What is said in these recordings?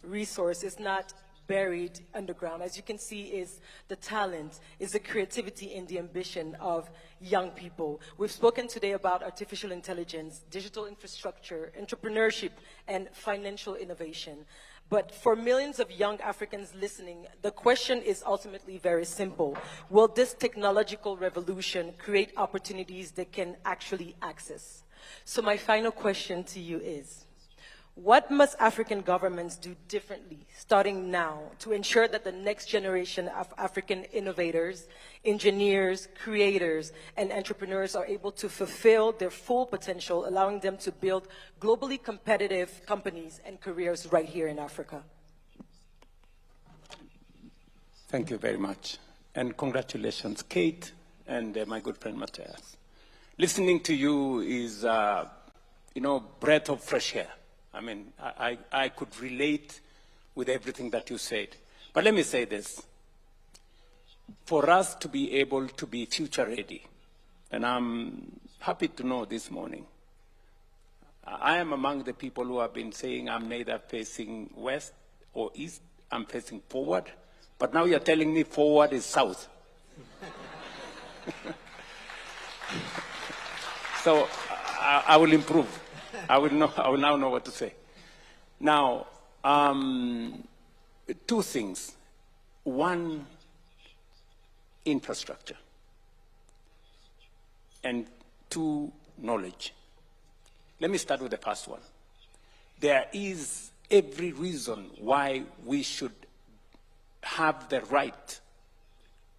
resource is not buried underground. As you can see, is the talent, is the creativity and the ambition of young people. We've spoken today about artificial intelligence, digital infrastructure, entrepreneurship, and financial innovation. But for millions of young Africans listening, the question is ultimately very simple. Will this technological revolution create opportunities they can actually access? So my final question to you is, what must African governments do differently, starting now, to ensure that the next generation of African innovators, engineers, creators, and entrepreneurs are able to fulfill their full potential, allowing them to build globally competitive companies and careers right here in Africa? Thank you very much. And congratulations, Kate, and my good friend, Matthias. Listening to you is, breath of fresh air. I mean, I could relate with everything that you said. But let me say this. For us to be able to be future ready, and I'm happy to know this morning, I am among the people who have been saying I'm neither facing west or east, I'm facing forward. But now you're telling me forward is south. So I will improve. I will now know what to say. Now, two things. One, infrastructure. And two, knowledge. Let me start with the first one. There is every reason why we should have the right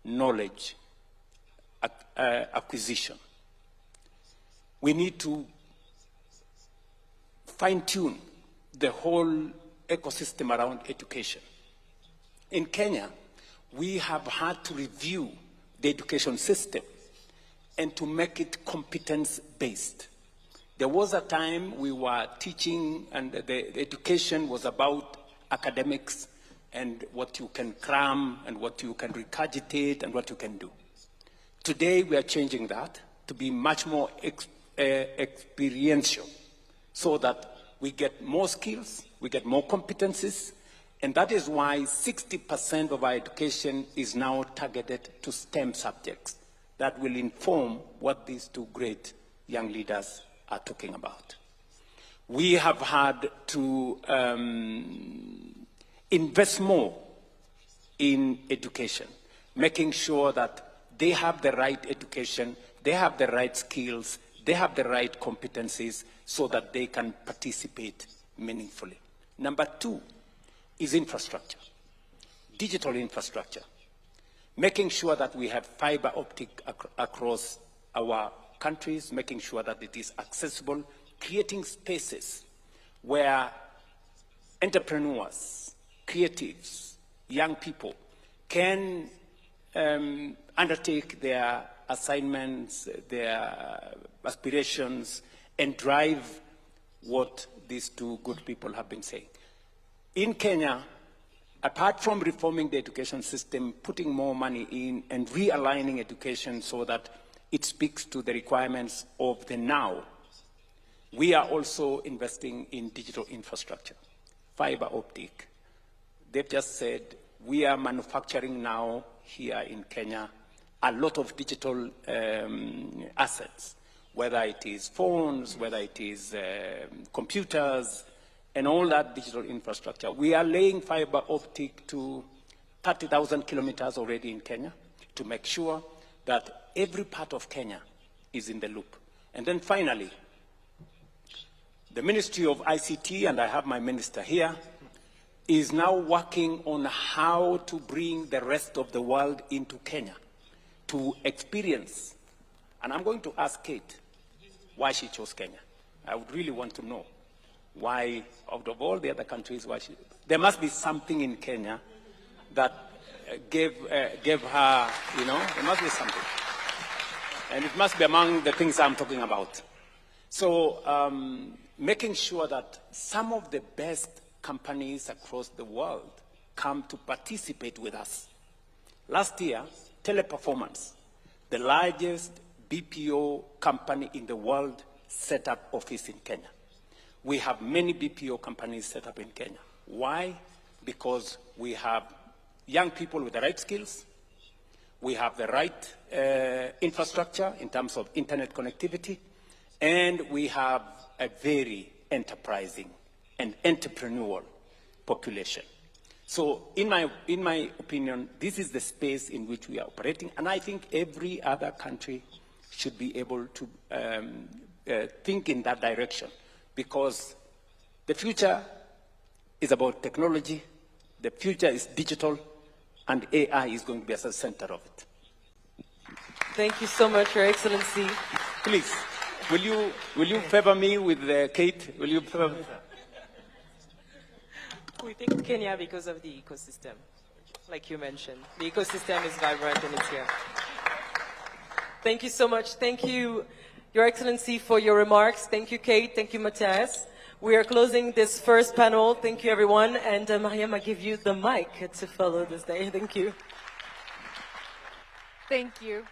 knowledge acquisition. We need to fine-tune the whole ecosystem around education. In Kenya, we have had to review the education system and to make it competence-based. There was a time we were teaching and the education was about academics and what you can cram and what you can regurgitate and what you can do. Today, we are changing that to be much more experiential, so that we get more skills, we get more competencies, and that is why 60% of our education is now targeted to STEM subjects that will inform what these two great young leaders are talking about. We have had to invest more in education, making sure that they have the right education, they have the right skills, they have the right competencies so that they can participate meaningfully. Number two is infrastructure, digital infrastructure, making sure that we have fiber optic across our countries, making sure that it is accessible, creating spaces where entrepreneurs, creatives, young people can undertake their assignments, their aspirations, and drive what these two good people have been saying. In Kenya, apart from reforming the education system, putting more money in and realigning education so that it speaks to the requirements of the now, we are also investing in digital infrastructure, fiber optic. They've just said we are manufacturing now here in Kenya a lot of digital assets, whether it is phones, whether it is computers, and all that digital infrastructure. We are laying fiber optic to 30,000 kilometers already in Kenya to make sure that every part of Kenya is in the loop. And then finally, the Ministry of ICT, and I have my minister here, is now working on how to bring the rest of the world into Kenya to experience. And I'm going to ask Kate why she chose Kenya. I would really want to know why, out of all the other countries, why she... There must be something in Kenya that gave her, there must be something. And it must be among the things I'm talking about. So making sure that some of the best companies across the world come to participate with us. Last year, Teleperformance, the largest BPO company in the world, set up office in Kenya. We have many BPO companies set up in Kenya. Why? because we have young people with the right skills, we have the right infrastructure in terms of internet connectivity, and we have a very enterprising and entrepreneurial population. So in my opinion, this is the space in which we are operating, and I think every other country should be able to think in that direction, because the future is about technology, the future is digital, and AI is going to be at the center of it. Thank you so much, Your Excellency. Please, will you favor me with Kate? Will you favor me? We think Kenya because of the ecosystem, like you mentioned. The ecosystem is vibrant and it's here. Thank you so much. Thank you, Your Excellency, for your remarks. Thank you, Kate. Thank you, Matthias. We are closing this first panel. Thank you, everyone. And Mariam, I give you the mic to follow this day. Thank you. Thank you.